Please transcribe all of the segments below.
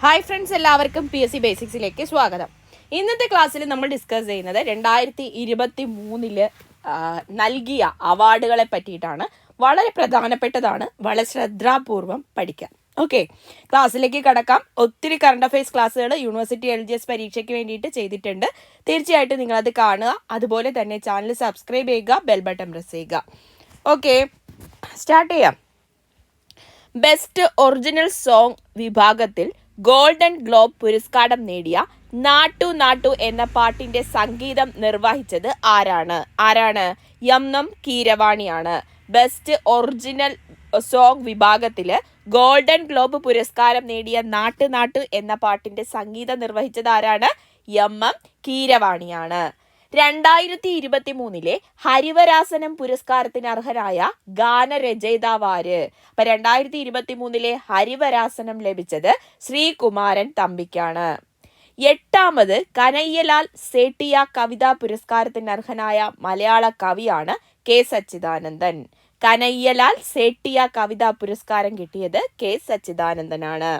Hi friends, എല്ലാവർക്കും PSC ബേസിക്സിലേക്ക് സ്വാഗതം. ഇന്നത്തെ ക്ലാസ്സിൽ നമ്മൾ ഡിസ്കസ് ചെയ്യുന്നത് 2023 നൽകിയ അവാർഡുകളെ പറ്റിയിട്ടാണ്. വളരെ പ്രധാനപ്പെട്ടതാണ്, വളരെ ശ്രദ്ധാപൂർവം പഠിക്കാം. ഓക്കെ, ക്ലാസ്സിലേക്ക് കടക്കാം. ഒത്തിരി കറണ്ട് അഫയേഴ്സ് ക്ലാസ്സുകൾ യൂണിവേഴ്സിറ്റി LGS പരീക്ഷയ്ക്ക് വേണ്ടിയിട്ട് ചെയ്തിട്ടുണ്ട്. തീർച്ചയായിട്ടും നിങ്ങളത് കാണുക. അതുപോലെ തന്നെ ചാനൽ സബ്സ്ക്രൈബ് ചെയ്യുക, ബെൽ ബട്ടൺ പ്രസ് ചെയ്യുക. ഓക്കെ, സ്റ്റാർട്ട് ചെയ്യാം. ബെസ്റ്റ് ഒറിജിനൽ സോങ് വിഭാഗത്തിൽ ഗോൾഡൻ ഗ്ലോബ് പുരസ്കാരം നേടിയ നാട്ടു നാട്ടു എന്ന പാട്ടിന്റെ സംഗീതം നിർവഹിച്ചത് ആരാണ്? എം കീരവാണിയാണ്. ബെസ്റ്റ് ഒറിജിനൽ സോങ് വിഭാഗത്തില് ഗോൾഡൻ ഗ്ലോബ് പുരസ്കാരം നേടിയ നാട്ടു നാട്ടു എന്ന പാട്ടിന്റെ സംഗീതം നിർവഹിച്ചത് ആരാണ്? എം കീരവാണിയാണ്. 2023 ഹരിവരാസനം പുരസ്കാരത്തിന് അർഹനായ ഗാനരചയിതാവാര്? അപ്പൊ 2023 ഹരിവരാസനം ലഭിച്ചത് ശ്രീകുമാരൻ തമ്പിക്കാണ്. 8ാമത് കനയ്യലാൽ സേട്ടിയ കവിതാ പുരസ്കാരത്തിന് അർഹനായ മലയാള കവിയാണ് K സച്ചിദാനന്ദൻ. കനയ്യലാൽ സേട്ടിയ കവിതാ പുരസ്കാരം കിട്ടിയത് K സച്ചിദാനന്ദനാണ്.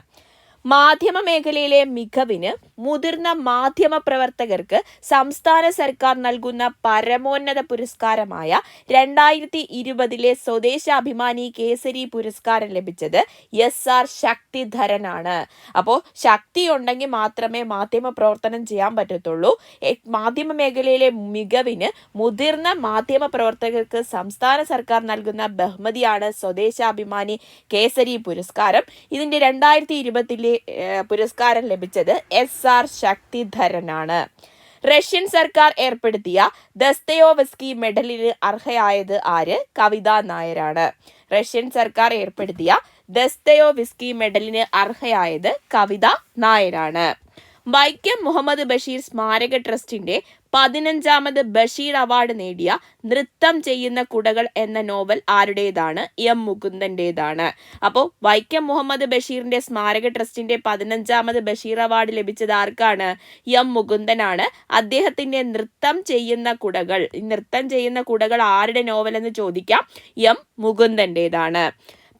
മാധ്യമ മേഖലയിലെ മികവിന് മുതിർന്ന മാധ്യമ പ്രവർത്തകർക്ക് സംസ്ഥാന സർക്കാർ നൽകുന്ന പരമോന്നത പുരസ്കാരമായ 2020 സ്വദേശാഭിമാനി കേസരി പുരസ്കാരം ലഭിച്ചത് SR ശക്തിധരനാണ്. അപ്പോൾ ശക്തി ഉണ്ടെങ്കിൽ മാത്രമേ മാധ്യമ പ്രവർത്തനം ചെയ്യാൻ പറ്റത്തുള്ളൂ. മാധ്യമ മേഖലയിലെ മികവിന് മുതിർന്ന മാധ്യമ പ്രവർത്തകർക്ക് സംസ്ഥാന സർക്കാർ നൽകുന്ന ബഹുമതിയാണ് സ്വദേശാഭിമാനി കേസരി പുരസ്കാരം. ഇതിന്റെ 2020 പുരസ്കാരം ലഭിച്ചത് SR ശക്തിധരനാണ്. റഷ്യൻ സർക്കാർ ഏർപ്പെടുത്തിയ ദസ്തയോവസ്കി മെഡലിന് അർഹയായത് ആര്? കവിതാ നായരാണ്. റഷ്യൻ സർക്കാർ ഏർപ്പെടുത്തിയ ദസ്തയോവസ്കി മെഡലിന് അർഹയായത് കവിതാ നായരാണ്. വൈക്കം മുഹമ്മദ് ബഷീർ സ്മാരക ട്രസ്റ്റിന്റെ 15ാമത് ബഷീർ അവാർഡ് നേടിയ നൃത്തം ചെയ്യുന്ന കുടകൾ എന്ന നോവൽ ആരുടേതാണ്? M മുകുന്ദന്റേതാണ്. അപ്പോൾ വൈക്കം മുഹമ്മദ് ബഷീറിന്റെ സ്മാരക ട്രസ്റ്റിന്റെ 15ാമത് ബഷീർ അവാർഡ് ലഭിച്ചത് ആർക്കാണ്? M മുകുന്ദനാണ്. അദ്ദേഹത്തിന്റെ നൃത്തം ചെയ്യുന്ന കുടകൾ ആരുടെ നോവൽ എന്ന് ചോദിക്കാം. M മുകുന്ദന്റേതാണ്.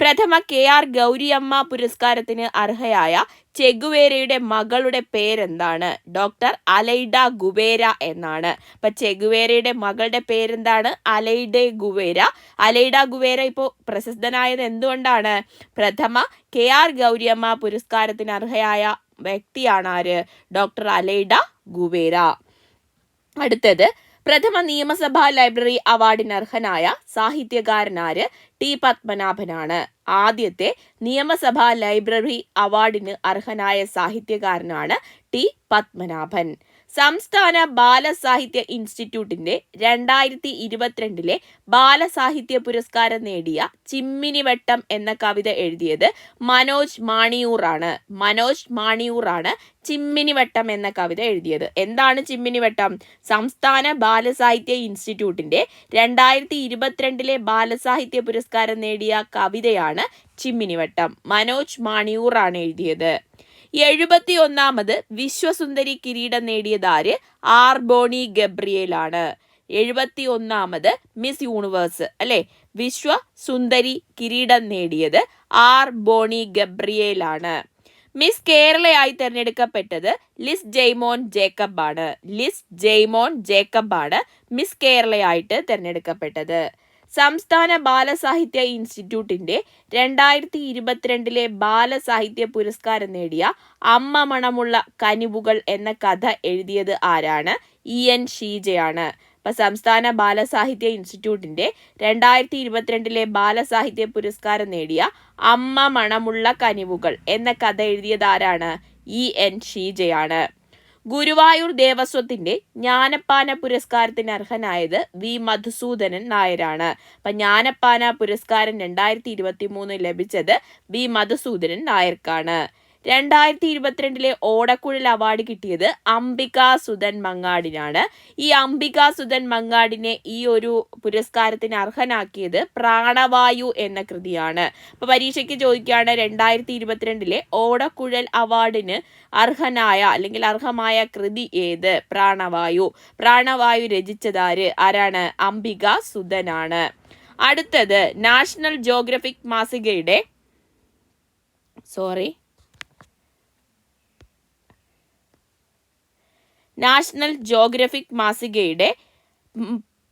പ്രഥമ KR ഗൗരിയമ്മ പുരസ്കാരത്തിന് അർഹയായ ചെഗുവേരയുടെ മകളുടെ പേരെന്താണ്? ഡോക്ടർ അലൈഡ ഗുവേര എന്നാണ്. അപ്പൊ ചെഗുവേരയുടെ മകളുടെ പേരെന്താണ്? Aleida Guevara. അലൈഡ ഗുവേര ഇപ്പോൾ പ്രസിദ്ധനായത് എന്തുകൊണ്ടാണ്? പ്രഥമ KR ഗൗരിയമ്മ പുരസ്കാരത്തിന് അർഹയായ വ്യക്തിയാണ് ആര്? Doctor Aleida Guevara. അടുത്തത് പ്രഥമ നിയമസഭാ ലൈബ്രറി അവാർഡിന് അർഹനായ സാഹിത്യകാരനാര്? T പത്മനാഭനാണ്. ആദ്യത്തെ നിയമസഭാ ലൈബ്രറി അവാർഡിന് അർഹനായ സാഹിത്യകാരനാണ് T പത്മനാഭൻ. സംസ്ഥാന ബാലസാഹിത്യ ഇൻസ്റ്റിറ്റ്യൂട്ടിന്റെ 2022 ബാലസാഹിത്യ പുരസ്കാരം നേടിയ ചിമ്മിനിവട്ടം എന്ന കവിത എഴുതിയത് മനോജ് മാണിയൂറാണ്. ചിമ്മിനിവട്ടം എന്ന കവിത എഴുതിയത്. എന്താണ് ചിമ്മിനിവട്ടം? സംസ്ഥാന ബാലസാഹിത്യ ഇൻസ്റ്റിറ്റ്യൂട്ടിന്റെ 2022 ബാലസാഹിത്യ പുരസ്കാരം നേടിയ കവിതയാണ് ചിമ്മിനിവട്ടം. മനോജ് മാണിയൂറാണ് എഴുതിയത്. 71ാമത് വിശ്വസുന്ദരി കിരീടം നേടിയതാര്? R ബോണി ഗബ്രിയേൽ ആണ്. 71ാമത് മിസ് യൂണിവേഴ്സ് അല്ലെ, വിശ്വസുന്ദരി കിരീടം നേടിയത് R ബോണി ഗബ്രിയേൽ ആണ്. മിസ് കേരളയായി തെരഞ്ഞെടുക്കപ്പെട്ടത് ലിസ് ജെയ്മോൻ ജേക്കബ് ആണ് മിസ് കേരളയായിട്ട് തെരഞ്ഞെടുക്കപ്പെട്ടത്. സംസ്ഥാന ബാലസാഹിത്യ ഇൻസ്റ്റിറ്റ്യൂട്ടിന്റെ 2022 ബാലസാഹിത്യ പുരസ്കാരം നേടിയ അമ്മ മണമുള്ള കനിവുകൾ എന്ന കഥ എഴുതിയത് ആരാണ്? EN ഷീജയാണ്. അപ്പൊ സംസ്ഥാന ബാലസാഹിത്യ ഇൻസ്റ്റിറ്റ്യൂട്ടിന്റെ 2022 ബാലസാഹിത്യ പുരസ്കാരം നേടിയ അമ്മ മണമുള്ള കനിവുകൾ എന്ന കഥ എഴുതിയത് ആരാണ്? EN ഷീജയാണ്. ഗുരുവായൂർ ദേവസ്വത്തിന്റെ ജ്ഞാനപ്പാന പുരസ്കാരത്തിന് അർഹനായത് V മധുസൂദനൻ നായരാണ്. അപ്പൊ ജ്ഞാനപ്പാന പുരസ്കാരം 2023 ലഭിച്ചത് V മധുസൂദനൻ നായർക്കാണ്. 2022 ഓടക്കുഴൽ അവാർഡ് കിട്ടിയത് അംബിക സുധൻ മങ്ങാടിനാണ്. ഈ അംബിക സുധൻ മങ്ങാടിനെ ഈ ഒരു പുരസ്കാരത്തിന് അർഹനാക്കിയത് പ്രാണവായു എന്ന കൃതിയാണ്. അപ്പൊ പരീക്ഷയ്ക്ക് ചോദിക്കുകയാണ് 2022 ഓടക്കുഴൽ അവാർഡിന് അർഹമായ കൃതി ഏത്? പ്രാണവായു രചിച്ചതാര്? ആരാണ്? അംബിക സുധനാണ്. അടുത്തത് നാഷണൽ ജോഗ്രഫിക് മാസികയുടെ നാഷണൽ ജോഗ്രഫിക് മാസികയുടെ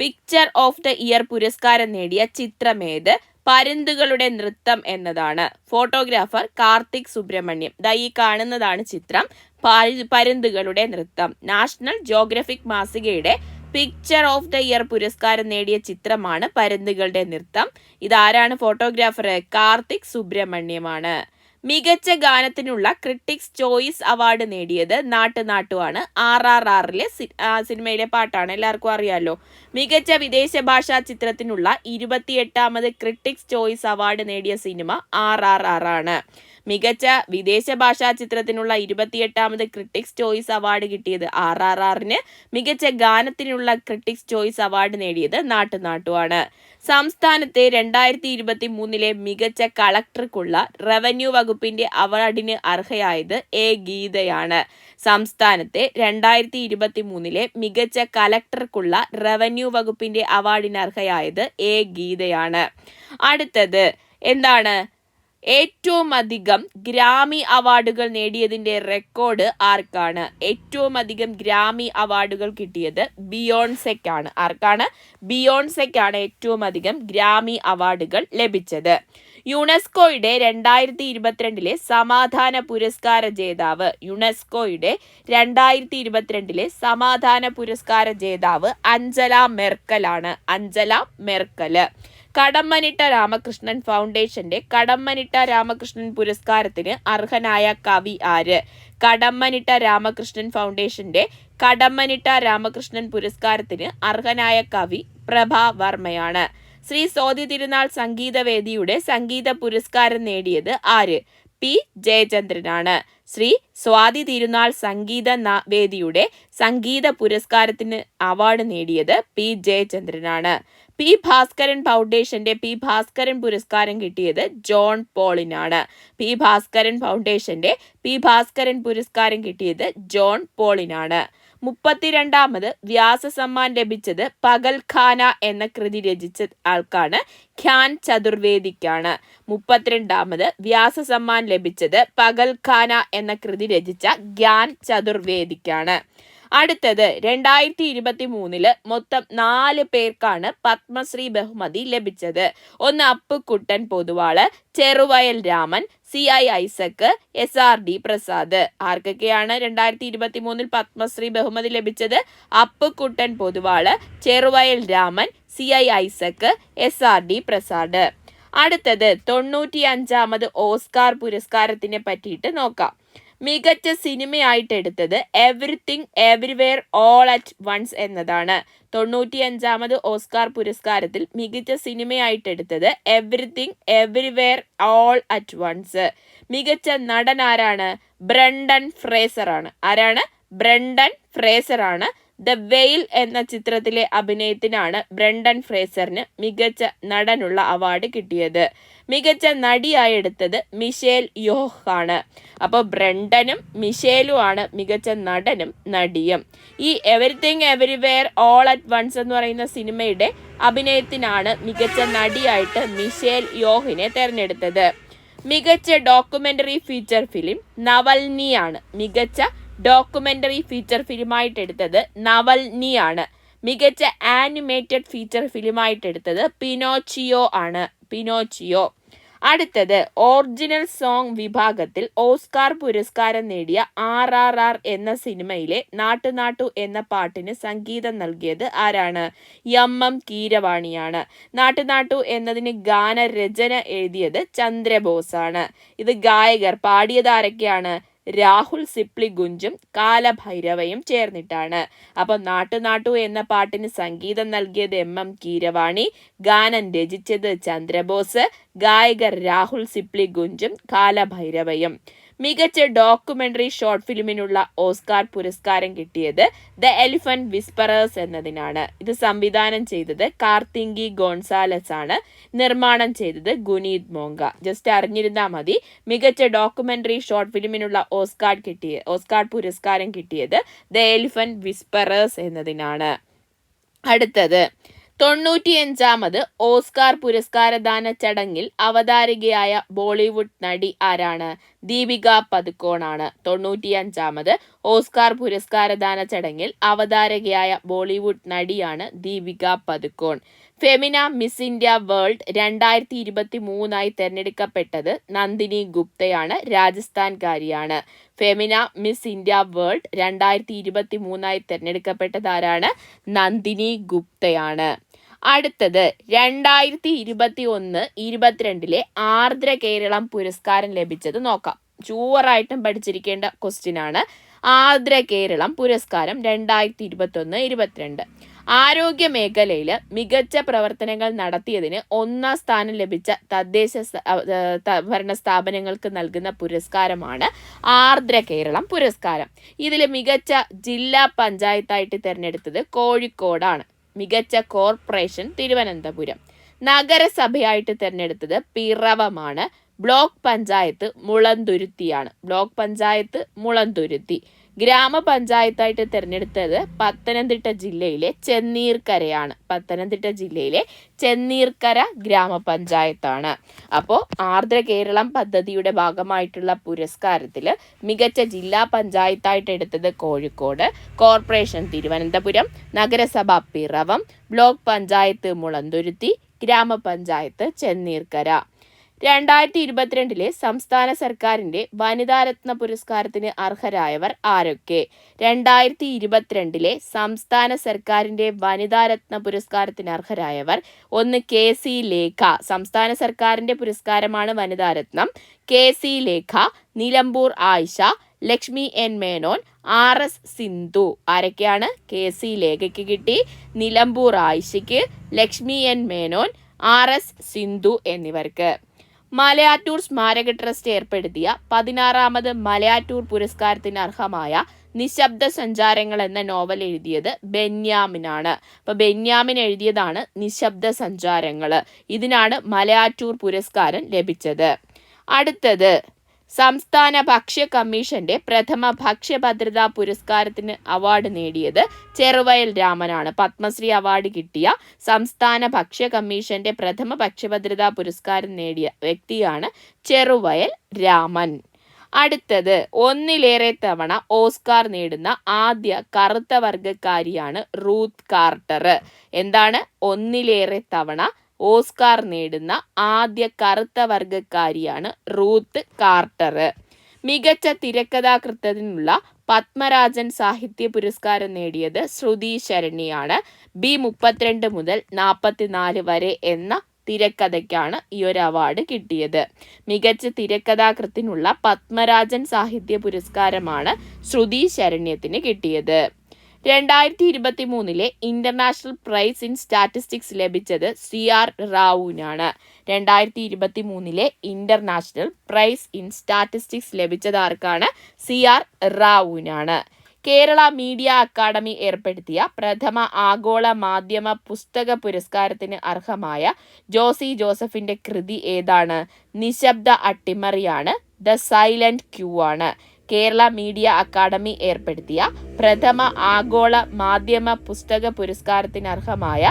പിക്ചർ ഓഫ് ദ ഇയർ പുരസ്കാരം നേടിയ ചിത്രമേത്? പരുന്തുകളുടെ നൃത്തം എന്നതാണ്. ഫോട്ടോഗ്രാഫർ കാർത്തിക് സുബ്രഹ്മണ്യം. ഈ കാണുന്നതാണ് ചിത്രം, പരുന്തുകളുടെ നൃത്തം. നാഷണൽ ജോഗ്രഫിക് മാസികയുടെ പിക്ചർ ഓഫ് ദ ഇയർ പുരസ്കാരം നേടിയ ചിത്രമാണ് പരുന്തുകളുടെ നൃത്തം. ഇതാരാണ് ഫോട്ടോഗ്രാഫർ? കാർത്തിക് സുബ്രഹ്മണ്യമാണ്. മികച്ച ഗാനത്തിനുള്ള ക്രിട്ടിക്സ് ചോയ്സ് അവാർഡ് നേടിയത് നാട്ടുനാട്ടുവാണ്. RRRലെ സിനിമയിലെ പാട്ടാണ്, എല്ലാവർക്കും അറിയാലോ. മികച്ച വിദേശ ഭാഷാ ചിത്രത്തിനുള്ള 28ാമത് ക്രിട്ടിക്സ് ചോയ്സ് അവാർഡ് നേടിയ സിനിമ RRR ആണ്. മികച്ച വിദേശ ഭാഷാ ചിത്രത്തിനുള്ള 28ാമത് ക്രിട്ടിക്സ് ചോയ്സ് അവാർഡ് കിട്ടിയത് RRRന്. മികച്ച ഗാനത്തിനുള്ള ക്രിട്ടിക്സ് ചോയ്സ് അവാർഡ് നേടിയത് നാട്ടുനാട്ടുവാണ്. സംസ്ഥാനത്തെ 2023 മികച്ച കളക്ടർക്കുള്ള റവന്യൂ വകുപ്പിന്റെ അവാർഡിന് അർഹയായത് ഗീതയാണ്. സംസ്ഥാനത്തെ 2023 മികച്ച കളക്ടർക്കുള്ള റവന്യൂ വകുപ്പിന്റെ അവാർഡിന് അർഹയായത് ഗീതയാണ്. അടുത്തത് എന്താണ്? ഏറ്റവും അധികം ഗ്രാമി അവാർഡുകൾ നേടിയതിന്റെ റെക്കോർഡ് ആർക്കാണ്? ഏറ്റവും അധികം ഗ്രാമി അവാർഡുകൾ കിട്ടിയത് ബിയോൺസെക്കാണ്. ആർക്കാണ്? ബിയോൺസെക്കാണ് ഏറ്റവും അധികം ഗ്രാമി അവാർഡുകൾ ലഭിച്ചത്. യുനെസ്കോയുടെ 2022 സമാധാന പുരസ്കാര ജേതാവ്. യുനെസ്കോയുടെ 2022 സമാധാന പുരസ്കാര ജേതാവ് അഞ്ജല മെർക്കലാണ്. അഞ്ജല മെർക്കൽ. കടമ്മനിട്ട രാമകൃഷ്ണൻ ഫൗണ്ടേഷന്റെ കടമ്മനിട്ട രാമകൃഷ്ണൻ പുരസ്കാരത്തിന് അർഹനായ കവി ആര്? കടമ്മനിട്ട രാമകൃഷ്ണൻ ഫൗണ്ടേഷന്റെ കടമ്മനിട്ട രാമകൃഷ്ണൻ പുരസ്കാരത്തിന് അർഹനായ കവി പ്രഭ വർമ്മയാണ്. ശ്രീ സ്വാതി തിരുനാൾ സംഗീതവേദിയുടെ സംഗീത പുരസ്കാരം നേടിയത് ആര്? പി ജയചന്ദ്രനാണ്. ശ്രീ സ്വാതി തിരുനാൾ സംഗീത വേദിയുടെ സംഗീത പുരസ്കാരത്തിന് അവാർഡ് നേടിയത് പി ജയചന്ദ്രനാണ്. പി ഭാസ്കരൻ ഫൗണ്ടേഷന്റെ പി ഭാസ്കരൻ പുരസ്കാരം കിട്ടിയത് ജോൺ പോളിനാണ്. പി ഭാസ്കരൻ ഫൗണ്ടേഷന്റെ പി ഭാസ്കരൻ പുരസ്കാരം കിട്ടിയത് ജോൺ പോളിനാണ്. 32ാമത് വ്യാസസമ്മാൻ ലഭിച്ചത് പകൽഖാന എന്ന കൃതി രചിച്ച ആൾക്കാണ്, ഖ്യാൻ ചതുർവേദിക്കാണ്. 32ാമത് വ്യാസസമ്മാൻ ലഭിച്ചത് പകൽഖാന എന്ന കൃതി രചിച്ച ഖ്യാൻ ചതുർവേദിക്കാണ്. അടുത്തത് 2023 മൊത്തം 4 പേർക്കാണ് പത്മശ്രീ ബഹുമതി ലഭിച്ചത്. ഒന്ന് അപ്പുക്കുട്ടൻ പൊതുവാള്, ചെറുവയൽ രാമൻ, CI ഐസക്, SRD പ്രസാദ്. ആർക്കൊക്കെയാണ് 2023 പത്മശ്രീ ബഹുമതി ലഭിച്ചത്? Appukuttan പൊതുവാള്, Cheruvayal Raman, CI Isaac, SRD Prasad. അടുത്തത് 95ാമത് ഓസ്കാർ പുരസ്കാരത്തിനെ പറ്റിയിട്ട് നോക്കാം. മികച്ച സിനിമയായിട്ട് എടുത്തത് everything everywhere all at once എന്നതാണ്. 95ാമത് ഓസ്കാർ പുരസ്കാരത്തിൽ മികച്ച സിനിമയായിട്ട് എടുത്തത് everything everywhere all at once. മികച്ച നടൻ ആരാണ്? ബ്രണ്ടൻ ഫ്രേസർ ആണ്. ആരാണ്? ബ്രണ്ടൻ ഫ്രേസർ ആണ്. ദ വെയിൽ എന്ന ചിത്രത്തിലെ അഭിനയത്തിനാണ് ബ്രണ്ടൻ ഫ്രേസറിന് മികച്ച നടനുള്ള അവാർഡ് കിട്ടിയത്. മികച്ച നടിയായി എടുത്തത് മിഷേൽ യോഹ് ആണ്. അപ്പോൾ ബ്രണ്ടനും മിഷേലും ആണ് മികച്ച നടനും നടിയും. ഈ everything everywhere all at once എന്ന് പറയുന്ന സിനിമയുടെ അഭിനയത്തിനാണ് മികച്ച നടിയായിട്ട് മിഷേൽ യോഹിനെ തെരഞ്ഞെടുത്തത്. മികച്ച ഡോക്യുമെന്ററി ഫീച്ചർ ഫിലിം നവൽനിയാണ്. മികച്ച ഡോക്യുമെന്ററി ഫീച്ചർ ഫിലിമായിട്ട് എടുത്തത് നവൽനിയാണ്. മികച്ച ആനിമേറ്റഡ് ഫീച്ചർ ഫിലിമായിട്ട് എടുത്തത് പിനോച്ചിയോ ആണ്. പിനോച്ചിയോ. അടുത്തത് ഒറിജിനൽ സോങ് വിഭാഗത്തിൽ ഓസ്കാർ പുരസ്കാരം നേടിയ RRR എന്ന സിനിമയിലെ നാട്ടുനാട്ടു എന്ന പാട്ടിന് സംഗീതം നൽകിയത് ആരാണ്? MM കീരവാണിയാണ്. നാട്ടുനാട്ടു എന്നതിന് ഗാനരചന എഴുതിയത് ചന്ദ്രബോസാണ്. ഇത് ഗായകർ പാടിയത് ആരൊക്കെയാണ്? രാഹുൽ സിപ്ലിഗുഞ്ചും കാലഭൈരവയും ചേർന്നിട്ടാണ്. അപ്പം നാട്ടുനാട്ടു എന്ന പാട്ടിന് സംഗീതം നൽകിയത് MM കീരവാണി, ഗാനം രചിച്ചത് ചന്ദ്രബോസ്, ഗായകർ രാഹുൽ സിപ്ലിഗുഞ്ചും കാലഭൈരവയും. മികച്ച ഡോക്യുമെന്ററി ഷോർട്ട് ഫിലിമിനുള്ള ഓസ്കാർ പുരസ്കാരം കിട്ടിയത് ദ എലിഫന്റ് വിസ്പറേഴ്സ് എന്നതിനാണ്. ഇത് സംവിധാനം ചെയ്തത് കാർത്തിങ്കി ഗോൺസാലസ് ആണ്. നിർമ്മാണം ചെയ്തത് ഗുനീത് മോങ്ക. ജസ്റ്റ് അറിഞ്ഞിരുന്നാൽ മതി. മികച്ച ഡോക്യുമെന്ററി ഷോർട്ട് ഫിലിമിനുള്ള ഓസ്കാർ പുരസ്കാരം കിട്ടിയത് ദ എലിഫന്റ് വിസ്പറേഴ്സ് എന്നതിനാണ്. അടുത്തത് 95ാമത് ഓസ്കാർ പുരസ്കാരദാന ചടങ്ങിൽ അവതാരകയായ ബോളിവുഡ് നടി ആരാണ്? ദീപിക പദുക്കോണാണ്. 95ാമത് ഓസ്കാർ പുരസ്കാരദാന ചടങ്ങിൽ അവതാരകയായ ബോളിവുഡ് നടിയാണ് Deepika Padukone. Femina Miss India World 2023 തെരഞ്ഞെടുക്കപ്പെട്ടത് നന്ദിനി ഗുപ്തയാണ്. രാജസ്ഥാൻകാരിയാണ്. ഫെമിന മിസ് ഇന്ത്യ വേൾഡ് 2023 തെരഞ്ഞെടുക്കപ്പെട്ടത് ആരാണ്? നന്ദിനി ഗുപ്തയാണ്. അടുത്തത് 2021-22 ആർദ്ര കേരളം പുരസ്കാരം ലഭിച്ചത് നോക്കാം. ഷുവറായിട്ടും പഠിച്ചിരിക്കേണ്ട ക്വസ്റ്റ്യൻ ആണ്. ആർദ്ര കേരളം പുരസ്കാരം 2021-22 ആരോഗ്യ മേഖലയിൽ മികച്ച പ്രവർത്തനങ്ങൾ നടത്തിയതിന് 1ാം സ്ഥാനം ലഭിച്ച തദ്ദേശ ഭരണ സ്ഥാപനങ്ങൾക്ക് നൽകുന്ന പുരസ്കാരമാണ് ആർദ്ര കേരളം പുരസ്കാരം. ഇതിൽ മികച്ച ജില്ലാ പഞ്ചായത്തായിട്ട് തിരഞ്ഞെടുത്തത് കോഴിക്കോടാണ്. മികച്ച കോർപ്പറേഷൻ തിരുവനന്തപുരം. നഗരസഭയായിട്ട് തിരഞ്ഞെടുത്തത് പിറവമാണ്. ബ്ലോക്ക് പഞ്ചായത്ത് മുളന്തുരുത്തി. ഗ്രാമപഞ്ചായത്തായിട്ട് തിരഞ്ഞെടുത്തത് പത്തനംതിട്ട ജില്ലയിലെ ചെന്നീർക്കര ഗ്രാമപഞ്ചായത്താണ്. അപ്പോൾ ആർദ്ര കേരളം പദ്ധതിയുടെ ഭാഗമായിട്ടുള്ള പുരസ്കാരത്തിൽ മികച്ച ജില്ലാ പഞ്ചായത്തായിട്ട് എടുത്തത് കോഴിക്കോട്, കോർപ്പറേഷൻ തിരുവനന്തപുരം, നഗരസഭ പിറവം, ബ്ലോക്ക് പഞ്ചായത്ത് മുളന്തുരുത്തി, ഗ്രാമപഞ്ചായത്ത് ചെന്നീർക്കര. 2022 സംസ്ഥാന സർക്കാരിന്റെ വനിതാരത്ന പുരസ്കാരത്തിന് അർഹരായവർ ആരൊക്കെ? 2022 സംസ്ഥാന സർക്കാരിന്റെ വനിതാരത്ന പുരസ്കാരത്തിന് അർഹരായവർ: 1 KC ലേഖ. സംസ്ഥാന സർക്കാരിന്റെ പുരസ്കാരമാണ് വനിതാരത്നം. KC Lekha, Nilambur Ayisha, Lakshmi N Menon, RS Sindhu. ആരൊക്കെയാണ്? KC ലേഖയ്ക്ക് കിട്ടി, നിലമ്പൂർ ആയിഷയ്ക്ക്, ലക്ഷ്മി N മേനോൻ, RS സിന്ധു എന്നിവർക്ക്. മലയാറ്റൂർ സ്മാരക ട്രസ്റ്റ് ഏർപ്പെടുത്തിയ 16ാമത് മലയാറ്റൂർ പുരസ്കാരത്തിന് അർഹമായ നിശബ്ദ സഞ്ചാരങ്ങൾ എന്ന നോവൽ എഴുതിയത് ബെന്യാമിനാണ്. അപ്പോൾ ബെന്യാമിൻ എഴുതിയതാണ് നിശബ്ദ സഞ്ചാരങ്ങൾ. ഇതിനാണ് മലയാറ്റൂർ പുരസ്കാരം ലഭിച്ചത്. അടുത്തത് സംസ്ഥാന ഭക്ഷ്യ കമ്മീഷന്റെ പ്രഥമ ഭക്ഷ്യഭദ്രതാ പുരസ്കാരത്തിന് അവാർഡ് നേടിയത് ചെറുവയൽ രാമനാണ്. പത്മശ്രീ അവാർഡ് കിട്ടിയ സംസ്ഥാന ഭക്ഷ്യ കമ്മീഷന്റെ പ്രഥമ ഭക്ഷ്യഭദ്രതാ പുരസ്കാരം നേടിയ വ്യക്തിയാണ് ചെറുവയൽ രാമൻ. അടുത്തത് 1ലേറെ തവണ ഓസ്കാർ നേടുന്ന ആദ്യ കറുത്ത വർഗക്കാരിയാണ് റൂത്ത് കാർട്ടർ. എന്താണ്? 1ലേറെ തവണ ഓസ്കാർ നേടുന്ന ആദ്യ കറുത്ത വർഗക്കാരിയാണ് റൂത്ത് കാർട്ടർ. മികച്ച തിരക്കഥാകൃത്തിനുള്ള പത്മരാജൻ സാഹിത്യ പുരസ്കാരം നേടിയത് ശ്രുതി ശരണ്യാണ്. B32 മുതൽ 44 വരെ എന്ന തിരക്കഥയ്ക്കാണ് ഈ ഒരു അവാർഡ് കിട്ടിയത്. മികച്ച തിരക്കഥാകൃത്തിനുള്ള പത്മരാജൻ സാഹിത്യ പുരസ്കാരമാണ് ശ്രുതി ശരണ്യത്തിന് കിട്ടിയത്. 2023 ഇന്റർനാഷണൽ പ്രൈസ് ഇൻ സ്റ്റാറ്റിസ്റ്റിക്സ് ലഭിച്ചത് CR റാവുവിനാണ്. 2023 ഇന്റർനാഷണൽ പ്രൈസ് ഇൻ സ്റ്റാറ്റിസ്റ്റിക്സ് ലഭിച്ചത് ആർക്കാണ്? CR റാവുവിനാണ്. കേരള മീഡിയ അക്കാദമി ഏർപ്പെടുത്തിയ പ്രഥമ ആഗോള മാധ്യമ പുസ്തക പുരസ്കാരത്തിന് അർഹമായ ജോസി ജോസഫിന്റെ കൃതി ഏതാണ്? നിശബ്ദ അട്ടിമറിയാണ്. ദ സൈലന്റ് ക്യൂ ആണ്. കേരള മീഡിയ അക്കാദമി ഏർപ്പെടുത്തിയ പ്രഥമ ആഗോള മാധ്യമ പുസ്തക പുരസ്കാരത്തിന് അർഹമായ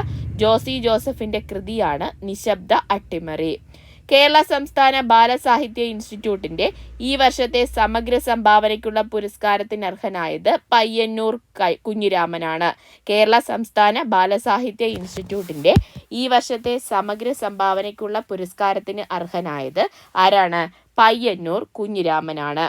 ജോസി ജോസഫിന്റെ കൃതിയാണ് നിശബ്ദ അട്ടിമറി. കേരള സംസ്ഥാന ബാലസാഹിത്യ ഇൻസ്റ്റിറ്റ്യൂട്ടിന്റെ ഈ വർഷത്തെ സമഗ്ര സംഭാവനയ്ക്കുള്ള പുരസ്കാരത്തിന് അർഹനായത് പയ്യന്നൂർ കുഞ്ഞിരാമനാണ്. കേരള സംസ്ഥാന ബാലസാഹിത്യ ഇൻസ്റ്റിറ്റ്യൂട്ടിന്റെ ഈ വർഷത്തെ സമഗ്ര സംഭാവനയ്ക്കുള്ള പുരസ്കാരത്തിന് അർഹനായത് ആരാണ്? പയ്യന്നൂർ കുഞ്ഞിരാമനാണ്.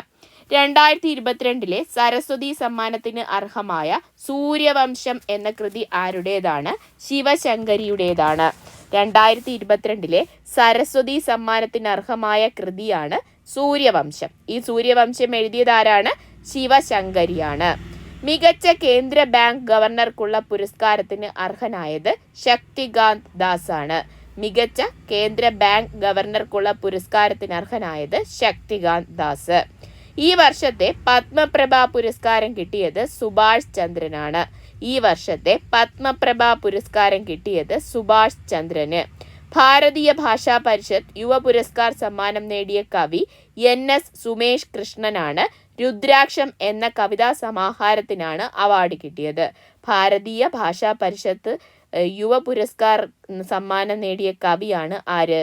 2022 സരസ്വതി സമ്മാനത്തിന് അർഹമായ സൂര്യവംശം എന്ന കൃതി ആരുടേതാണ്? ശിവശങ്കരിയുടേതാണ്. 2022 സരസ്വതി സമ്മാനത്തിന് അർഹമായ കൃതിയാണ് സൂര്യവംശം. ഈ സൂര്യവംശം എഴുതിയത് ആരാണ്? ശിവശങ്കരിയാണ്. മികച്ച കേന്ദ്ര ബാങ്ക് ഗവർണർക്കുള്ള പുരസ്കാരത്തിന് അർഹനായത് ശക്തികാന്ത് ദാസ് ആണ്. മികച്ച കേന്ദ്ര ബാങ്ക് ഗവർണർക്കുള്ള പുരസ്കാരത്തിന് അർഹനായത് ശക്തികാന്ത് ദാസ്. ഈ വർഷത്തെ പത്മപ്രഭ പുരസ്കാരം കിട്ടിയത് സുഭാഷ് ചന്ദ്രനാണ്. ഈ വർഷത്തെ പത്മപ്രഭ പുരസ്കാരം കിട്ടിയത് സുഭാഷ് ചന്ദ്രന്. ഭാരതീയ ഭാഷാ പരിഷത്ത് യുവ പുരസ്കാർ സമ്മാനം നേടിയ കവി NS സുമേഷ് കൃഷ്ണനാണ്. രുദ്രാക്ഷം എന്ന കവിതാ സമാഹാരത്തിനാണ് അവാർഡ് കിട്ടിയത്. ഭാരതീയ ഭാഷാ പരിഷത്ത് യുവ പുരസ്കാർ സമ്മാനം നേടിയ കവിയാണ് ആര്?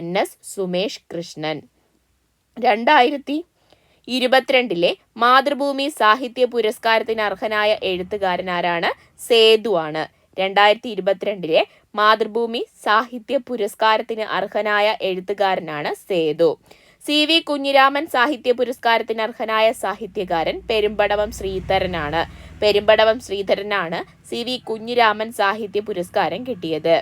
NS സുമേഷ് കൃഷ്ണൻ. 2022 മാതൃഭൂമി സാഹിത്യ പുരസ്കാരത്തിന് അർഹനായ എഴുത്തുകാരൻ ആരാണ്? സേതു ആണ്. 2022 മാതൃഭൂമി സാഹിത്യ പുരസ്കാരത്തിന് അർഹനായ എഴുത്തുകാരനാണ് സേതു. CV കുഞ്ഞിരാമൻ സാഹിത്യ പുരസ്കാരത്തിന് അർഹനായ സാഹിത്യകാരൻ പെരുമ്പടവം ശ്രീധരനാണ്. പെരുമ്പടവം ശ്രീധരനാണ് CV കുഞ്ഞിരാമൻ സാഹിത്യ പുരസ്കാരം കിട്ടിയത്.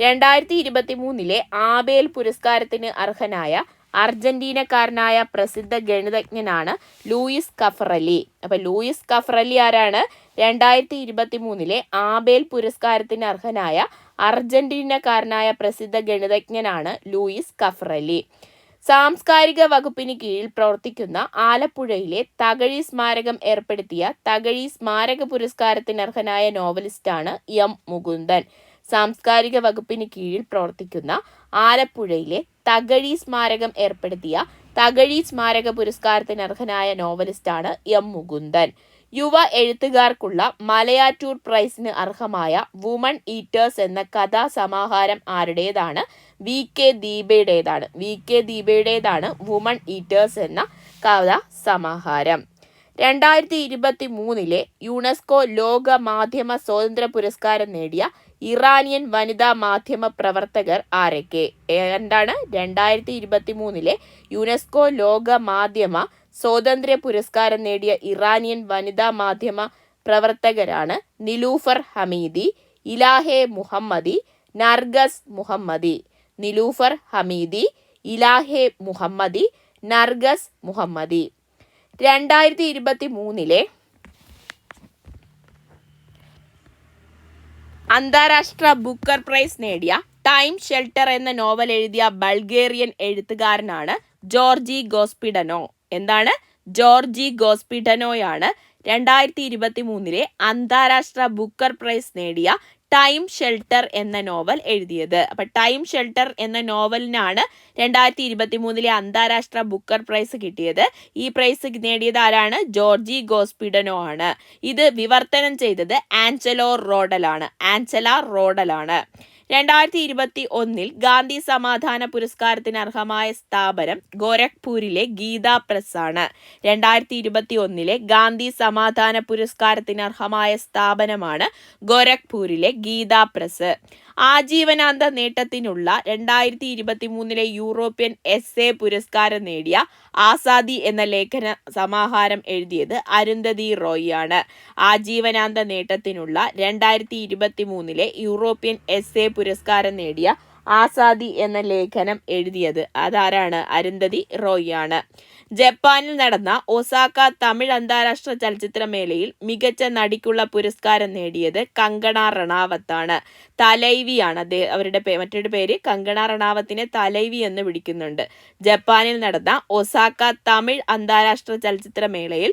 2023 ആബേൽ പുരസ്കാരത്തിന് അർഹനായ അർജന്റീനക്കാരനായ പ്രസിദ്ധ ഗണിതജ്ഞനാണ് ലൂയിസ് കഫറലി. അപ്പൊ ലൂയിസ് കഫറലി ആരാണ്? 2023 ആബേൽ പുരസ്കാരത്തിന് അർഹനായ അർജന്റീനക്കാരനായ പ്രസിദ്ധ ഗണിതജ്ഞനാണ് ലൂയിസ് കഫറലി. സാംസ്കാരിക വകുപ്പിന് കീഴിൽ പ്രവർത്തിക്കുന്ന ആലപ്പുഴയിലെ തകഴി സ്മാരകം ഏർപ്പെടുത്തിയ തകഴി സ്മാരക പുരസ്കാരത്തിന് അർഹനായ നോവലിസ്റ്റാണ് M മുകുന്ദൻ. സാംസ്കാരിക വകുപ്പിന് കീഴിൽ പ്രവർത്തിക്കുന്ന ആലപ്പുഴയിലെ തകഴി സ്മാരകം ഏർപ്പെടുത്തിയ തകഴി സ്മാരക പുരസ്കാരത്തിന് അർഹനായ നോവലിസ്റ്റാണ് M മുകുന്ദൻ. യുവ എഴുത്തുകാർക്കുള്ള മലയാറ്റൂർ പ്രൈസിന് അർഹമായ വുമൺ ഈറ്റേഴ്സ് എന്ന കഥാസമാഹാരം ആരുടേതാണ്? VK ദീപയുടേതാണ്. VK ദീപയുടേതാണ് വുമൺ ഈറ്റേഴ്സ് എന്ന കഥാസമാഹാരം. 2023 യുനെസ്കോ ലോക മാധ്യമ സ്വാതന്ത്ര്യ പുരസ്കാരം നേടിയ ഇറാനിയൻ വനിതാ മാധ്യമ പ്രവർത്തകർ ആരൊക്കെ? എന്താണ്? 2023 യുനെസ്കോ ലോക മാധ്യമ സ്വാതന്ത്ര്യ പുരസ്കാരം നേടിയ ഇറാനിയൻ വനിതാ മാധ്യമ പ്രവർത്തകരാണ് നിലൂഫർ ഹമീദി, ഇലാഹെ മുഹമ്മദി, നർഗസ് മുഹമ്മദി. നിലൂഫർ ഹമീദി, ഇലാഹെ മുഹമ്മദി, നർഗസ് മുഹമ്മദി. 2023 അന്താരാഷ്ട്ര ബുക്കർ പ്രൈസ് നേടിയ ടൈം ഷെൽട്ടർ എന്ന നോവൽ എഴുതിയ ബൾഗേറിയൻ എഴുത്തുകാരനാണ് ജോർജി ഗോസ്പിഡനോ. എന്താണ്? ജോർജി ഗോസ്പിഡനോയാണ് 2023 അന്താരാഷ്ട്ര ബുക്കർ പ്രൈസ് നേടിയ ടൈം ഷെൽട്ടർ എന്ന നോവൽ എഴുതിയത്. അപ്പൊ ടൈം ഷെൽട്ടർ എന്ന നോവലിനാണ് 2023 അന്താരാഷ്ട്ര ബുക്കർ പ്രൈസ് കിട്ടിയത്. ഈ പ്രൈസ് നേടിയത് ആരാണ്? ജോർജി ഗോസ്പിഡനോ ആണ്. ഇത് വിവർത്തനം ചെയ്തത് ആഞ്ചല റോഡലാണ്. 2021 ഗാന്ധി സമാധാന പുരസ്കാരത്തിന് അർഹമായ സ്ഥാപനം ഗോരഖ്പൂരിലെ ഗീതാ പ്രസ് ആണ്. 2021 ഗാന്ധി സമാധാന പുരസ്കാരത്തിന് അർഹമായ സ്ഥാപനമാണ് ഗോരഖ്പൂരിലെ ഗീതാ പ്രസ്. ആജീവനാന്ത നേട്ടത്തിനുള്ള 2023 യൂറോപ്യൻ എസ്സേ പുരസ്കാരം നേടിയ ആസാദി എന്ന ലേഖന സമാഹാരം എഴുതിയത് അരുന്ധതി റോയ് ആണ്. ആജീവനാന്ത നേട്ടത്തിനുള്ള 2023 യൂറോപ്യൻ എസ്സേ പുരസ്കാരം നേടിയ ആസാദി എന്ന ലേഖനം എഴുതിയത് അതാരാണ്? അരുന്ധതി റോയ് ആണ്. ജപ്പാനിൽ നടന്ന ഒസാക്ക തമിഴ് അന്താരാഷ്ട്ര ചലച്ചിത്രമേളയിൽ മികച്ച നടിക്കുള്ള പുരസ്കാരം നേടിയത് കങ്കണ റണാവത്താണ്. തലൈവിയാണ് അവരുടെ മറ്റൊരു പേര്. കങ്കണ റണാവത്തിനെ തലൈവി എന്ന് വിളിക്കുന്നുണ്ട്. ജപ്പാനിൽ നടന്ന ഒസാക്ക തമിഴ് അന്താരാഷ്ട്ര ചലച്ചിത്രമേളയിൽ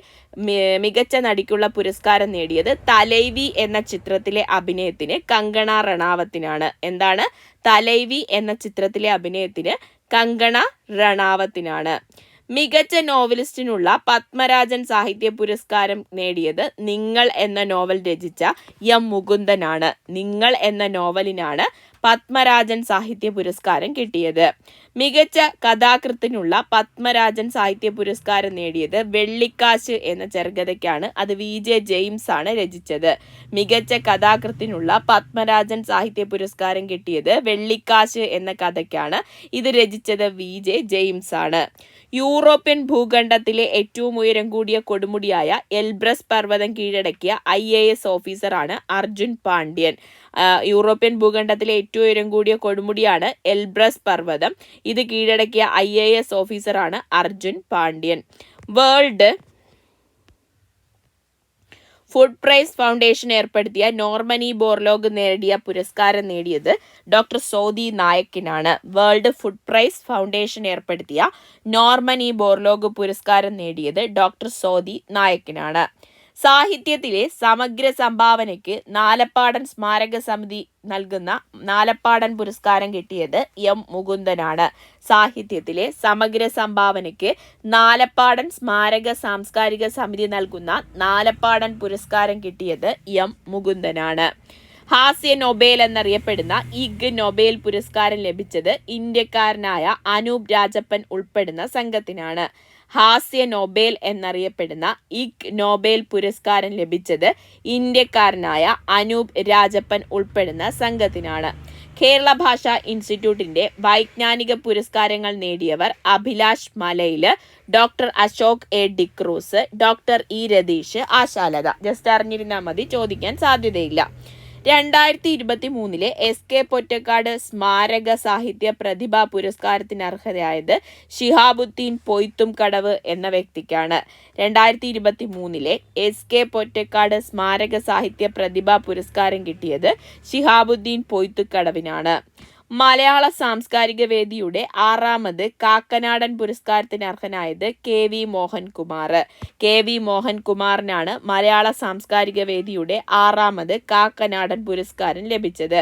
മികച്ച നടിക്കുള്ള പുരസ്കാരം നേടിയത് തലൈവി എന്ന ചിത്രത്തിലെ അഭിനയത്തിന് കങ്കണ റണാവത്തിനാണ്. എന്താണ്? തലൈവി എന്ന ചിത്രത്തിലെ അഭിനയത്തിന് കങ്കണ റണാവത്തിനാണ്. മികച്ച നോവലിസ്റ്റിനുള്ള പത്മരാജൻ സാഹിത്യ പുരസ്കാരം നേടിയത് നിങ്ങൾ എന്ന നോവൽ രചിച്ച M മുകുന്ദനാണ്. നിങ്ങൾ എന്ന നോവലിനാണ് പത്മരാജൻ സാഹിത്യ പുരസ്കാരം കിട്ടിയത്. മികച്ച കഥാകൃത്തിനുള്ള പത്മരാജൻ സാഹിത്യ പുരസ്കാരം നേടിയത് വെള്ളിക്കാശ് എന്ന ചെറുകഥയ്ക്കാണ്. അത് VJ ജെയിംസ് ആണ് രചിച്ചത്. മികച്ച കഥാകൃത്തിനുള്ള പത്മരാജൻ സാഹിത്യ പുരസ്കാരം കിട്ടിയത് വെള്ളിക്കാശ് എന്ന കഥയ്ക്കാണ്. ഇത് രചിച്ചത് VJ ജെയിംസ് ആണ്. യൂറോപ്യൻ ഭൂഖണ്ഡത്തിലെ ഏറ്റവും ഉയരം കൂടിയ കൊടുമുടിയായ എൽബ്രസ് പർവ്വതം കീഴടക്കിയ IAS ഓഫീസറാണ് അർജുൻ പാണ്ഡ്യൻ. യൂറോപ്യൻ ഭൂഖണ്ഡത്തിലെ ഏറ്റവും ഉയരം കൂടിയ കൊടുമുടിയാണ് എൽബ്രസ് പർവ്വതം. ഇത് കീഴടക്കിയ IAS ഓഫീസറാണ് Arjun Pandian. World Food Prize Foundation ഏർപ്പെടുത്തിയ നോർമനി ബോർലോഗ് നേടിയ പുരസ്കാരം നേടിയത് ഡോക്ടർ സോദി നായക്കിനാണ്. വേൾഡ് ഫുഡ് പ്രൈസ് ഫൗണ്ടേഷൻ ഏർപ്പെടുത്തിയ നോർമനി ബോർലോഗ് പുരസ്കാരം നേടിയത് ഡോക്ടർ സോദി നായക്കിനാണ്. സാഹിത്യത്തിലെ സമഗ്ര സംഭാവനയ്ക്ക് നാലപ്പാടൻ സ്മാരക സമിതി നൽകുന്ന നാലപ്പാടൻ പുരസ്കാരം കിട്ടിയത് M മുകുന്ദനാണ്. സാഹിത്യത്തിലെ സമഗ്ര സംഭാവനയ്ക്ക് നാലപ്പാടൻ സ്മാരക സാംസ്കാരിക സമിതി നൽകുന്ന നാലപ്പാടൻ പുരസ്കാരം കിട്ടിയത് M മുകുന്ദനാണ്. ഹാസ്യ നൊബേൽ എന്നറിയപ്പെടുന്ന ഇഗ് നൊബേൽ പുരസ്കാരം ലഭിച്ചത് ഇന്ത്യക്കാരനായ അനൂപ് രാജപ്പൻ ഉൾപ്പെടുന്ന സംഘത്തിനാണ്. ഹാസ്യ നൊബേൽ എന്നറിയപ്പെടുന്ന ഇഗ് നൊബേൽ പുരസ്കാരം ലഭിച്ചത് ഇന്ത്യക്കാരനായ അനൂപ് രാജപ്പൻ ഉൾപ്പെടുന്ന സംഘത്തിനാണ്. കേരള ഭാഷാ ഇൻസ്റ്റിറ്റ്യൂട്ടിന്റെ വൈജ്ഞാനിക പുരസ്കാരങ്ങൾ നേടിയവർ Abhilash Malayil, doctor Ashok A D'Cruz, doctor E Ratheesh, Ashalatha. Just അറിഞ്ഞിരുന്നാൽ മതി, ചോദിക്കാൻ സാധ്യതയില്ല. 2023 SK പൊറ്റക്കാട് സ്മാരക സാഹിത്യ പ്രതിഭാ പുരസ്കാരത്തിന് അർഹതയായത് ഷിഹാബുദ്ദീൻ പൊയ്ത്തുംകടവ് എന്ന വ്യക്തിക്കാണ്. 2023 SK പൊറ്റക്കാട് സ്മാരക സാഹിത്യ പ്രതിഭാ പുരസ്കാരം കിട്ടിയത് ഷിഹാബുദ്ദീൻ പൊയ്ത്തുംകടവിനാണ്. മലയാള സാംസ്കാരിക വേദിയുടെ 6ാമത് കാക്കനാടൻ പുരസ്കാരത്തിന് അർഹനായത് KV മോഹൻകുമാർ. KV മോഹൻകുമാറിനാണ് മലയാള സാംസ്കാരിക വേദിയുടെ 6ാമത് കാക്കനാടൻ പുരസ്കാരം ലഭിച്ചത്.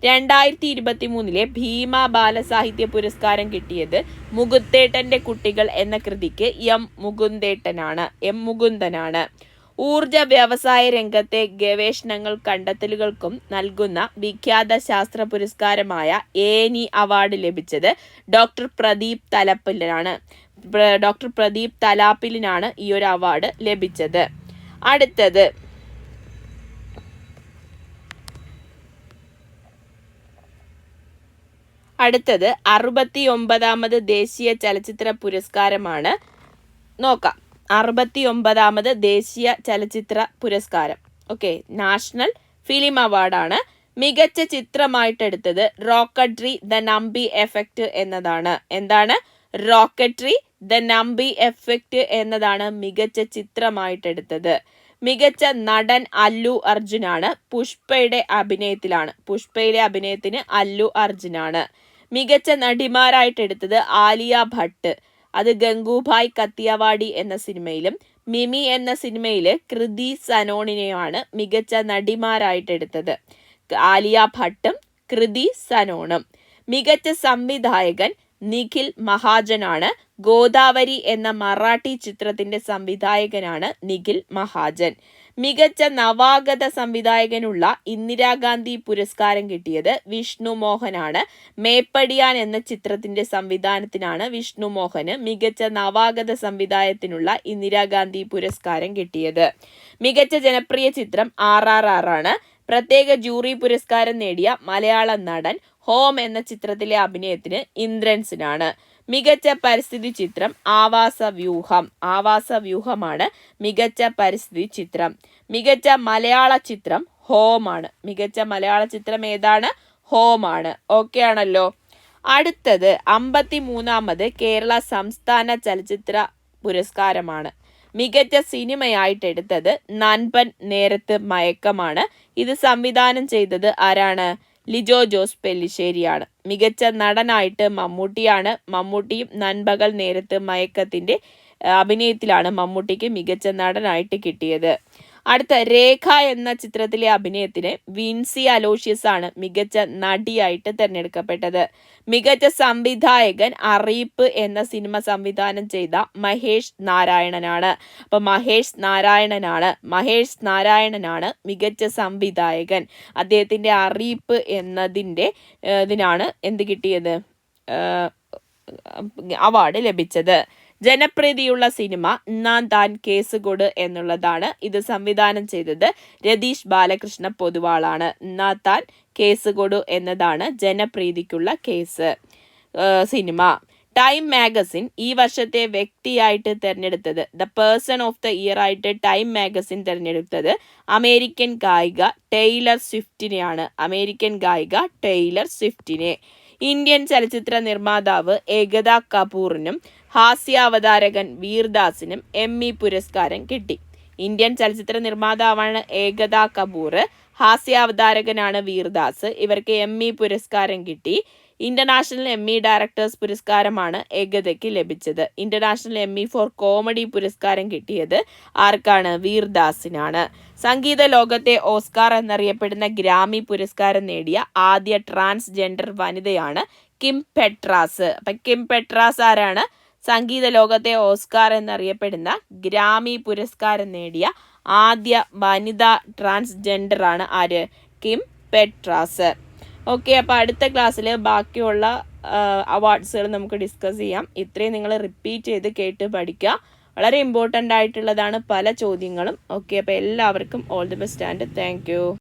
2023 ഭീമ ബാലസാഹിത്യ പുരസ്കാരം കിട്ടിയത് മുകുന്ദേട്ടന്റെ കുട്ടികൾ എന്ന കൃതിക്ക് M മുകുന്ദനാണ്. ഊർജ വ്യവസായ രംഗത്തെ ഗവേഷണങ്ങൾ കണ്ടെത്തലുകൾക്കും നൽകുന്ന വിഖ്യാത ശാസ്ത്ര പുരസ്കാരമായ ഏനി അവാർഡ് ലഭിച്ചത് ഡോക്ടർ പ്രദീപ് തലാപ്പിലിനാണ്. ഡോക്ടർ പ്രദീപ് തലാപ്പിലിനാണ് ഈ ഒരു അവാർഡ് ലഭിച്ചത്. അടുത്തത് 69ാമത് ദേശീയ ചലച്ചിത്ര പുരസ്കാരമാണ്. നോക്കാം. 69ാമത് ദേശീയ ചലച്ചിത്ര പുരസ്കാരം. ഓക്കെ, നാഷണൽ ഫിലിം അവാർഡാണ്. മികച്ച ചിത്രമായിട്ടെടുത്തത് റോക്കട്രി ദ നമ്പി എഫക്റ്റ് എന്നതാണ്. എന്താണ്? റോക്കട്രി ദ നമ്പി എഫക്റ്റ് എന്നതാണ് മികച്ച ചിത്രമായിട്ടെടുത്തത്. മികച്ച നടൻ അല്ലു അർജുനാണ്. പുഷ്പയുടെ അഭിനയത്തിന് അല്ലു അർജുനാണ്. മികച്ച നടിമാരായിട്ടെടുത്തത് ആലിയ ഭട്ട്. അത് ഗംഗൂഭായ് കത്തിയവാടി എന്ന സിനിമയിലും മിമി എന്ന സിനിമയില് കൃതി സനോണിനെയാണ് മികച്ച നടിമാരായിട്ടെടുത്തത്. ആലിയ ഭട്ടും കൃതി സനോണും. മികച്ച സംവിധായകൻ നിഖിൽ മഹാജനാണ്. ഗോദാവരി എന്ന മറാഠി ചിത്രത്തിന്റെ സംവിധായകനാണ് നിഖിൽ മഹാജൻ. മികച്ച നവാഗത സംവിധായകനുള്ള ഇന്ദിരാഗാന്ധി പുരസ്കാരം കിട്ടിയത് വിഷ്ണു മോഹനാണ്. മേപ്പടിയാൻ എന്ന ചിത്രത്തിന്റെ സംവിധാനത്തിനാണ് വിഷ്ണു മോഹന് മികച്ച നവാഗത സംവിധായകത്തിനുള്ള ഇന്ദിരാഗാന്ധി പുരസ്കാരം കിട്ടിയത്. മികച്ച ജനപ്രിയ ചിത്രം RRR ആണ്. പ്രത്യേക ജൂറി പുരസ്കാരം നേടിയ മലയാള നടൻ ഹോം എന്ന ചിത്രത്തിലെ അഭിനയത്തിന് ഇന്ദ്രൻസിനാണ്. മികച്ച പരിസ്ഥിതി ചിത്രം ആവാസവ്യൂഹമാണ് മികച്ച പരിസ്ഥിതി ചിത്രം. മികച്ച മലയാള ചിത്രം ഹോമാണ്. മികച്ച മലയാള ചിത്രം ഏതാണ്? ഹോമാണ്. ഓക്കെ ആണല്ലോ. അടുത്തത് 53ാമത് കേരള സംസ്ഥാന ചലച്ചിത്ര പുരസ്കാരമാണ്. മികച്ച സിനിമയായിട്ടെടുത്തത് നൻപൻ നേരത്ത് മയക്കമാണ്. ഇത് സംവിധാനം ചെയ്തത് ആരാണ്? ലിജോ ജോസ് പെല്ലിശ്ശേരിയാണ്. മികച്ച നടനായിട്ട് മമ്മൂട്ടിയാണ്. മമ്മൂട്ടിയും നൻപകൽ നേരത്ത് മയക്കത്തിന്റെ അഭിനയത്തിലാണ് മമ്മൂട്ടിക്ക് മികച്ച നടനായിട്ട് കിട്ടിയത്. അടുത്ത രേഖ എന്ന ചിത്രത്തിലെ അഭിനയത്തിന് വിൻസി അലോഷ്യസ് ആണ് മികച്ച നടിയായിട്ട് തിരഞ്ഞെടുക്കപ്പെട്ടത്. മികച്ച സംവിധായകൻ അറിയിപ്പ് എന്ന സിനിമ സംവിധാനം ചെയ്ത മഹേഷ് നാരായണനാണ്. അപ്പൊ മഹേഷ് നാരായണനാണ് മികച്ച സംവിധായകൻ. അദ്ദേഹത്തിന്റെ അറിയിപ്പ് ഇതിനാണ് എന്ത് കിട്ടിയത്? അവാർഡ് ലഭിച്ചത്. ജനപ്രീതിയുള്ള സിനിമ നാൻ താൻ കേസുകൊട് എന്നുള്ളതാണ്. ഇത് സംവിധാനം ചെയ്തത് രതീഷ് ബാലകൃഷ്ണ പൊതുവാളാണ്. നാൻ താൻ കേസുകൊട് എന്നതാണ് ജനപ്രീതിക്കുള്ള സിനിമ. ടൈം മാഗസിൻ ഈ വർഷത്തെ വ്യക്തിയായിട്ട് തിരഞ്ഞെടുത്തത്, the person of the year ആയിട്ട് ടൈം മാഗസിൻ തിരഞ്ഞെടുത്തത് അമേരിക്കൻ ഗായിക ടൈലർ സ്വിഫ്റ്റിനെ. ഇന്ത്യൻ ചലച്ചിത്ര നിർമ്മാതാവ് ഏകത കപൂറിനും ഹാസ്യാവതാരകൻ വീർദാസിനും എമ്മി പുരസ്കാരം കിട്ടി. ഇന്ത്യൻ ചലച്ചിത്ര നിർമ്മാതാവാണ് ഏകത കപൂർ, ഹാസ്യാവതാരകനാണ് വീർദാസ്. ഇവർക്ക് എമ്മി പുരസ്കാരം കിട്ടി. ഇന്റർനാഷണൽ എമ്മി ഡയറക്ടേഴ്സ് പുരസ്കാരമാണ് ഏകതയ്ക്ക് ലഭിച്ചത്. ഇന്റർനാഷണൽ എമ്മി ഫോർ കോമഡി പുരസ്കാരം കിട്ടിയത് ആർക്കാണ്? വീർദാസിനാണ്. സംഗീത ലോകത്തെ ഓസ്കാർ എന്നറിയപ്പെടുന്ന ഗ്രാമി പുരസ്കാരം നേടിയ ആദ്യ ട്രാൻസ്ജെൻഡർ വനിതയാണ് കിം പെട്രാസ്. അപ്പൊ കിം പെട്രാസ് ആരാണ്? സംഗീത ലോകത്തെ ഓസ്കാർ എന്നറിയപ്പെടുന്ന ഗ്രാമി പുരസ്കാരം നേടിയ ആദ്യ വനിതാ ട്രാൻസ്ജെൻഡർ ആണ് ആര്? Kim Petra sir. ഓക്കെ, അപ്പോൾ അടുത്ത ക്ലാസ്സിൽ ബാക്കിയുള്ള അവാർഡ്സുകൾ നമുക്ക് ഡിസ്കസ് ചെയ്യാം. ഇത്രയും നിങ്ങൾ റിപ്പീറ്റ് ചെയ്ത് കേട്ട് പഠിക്കുക. വളരെ ഇമ്പോർട്ടൻ്റ് ആയിട്ടുള്ളതാണ് പല ചോദ്യങ്ങളും. ഓക്കെ, അപ്പോൾ എല്ലാവർക്കും all the best and thank you.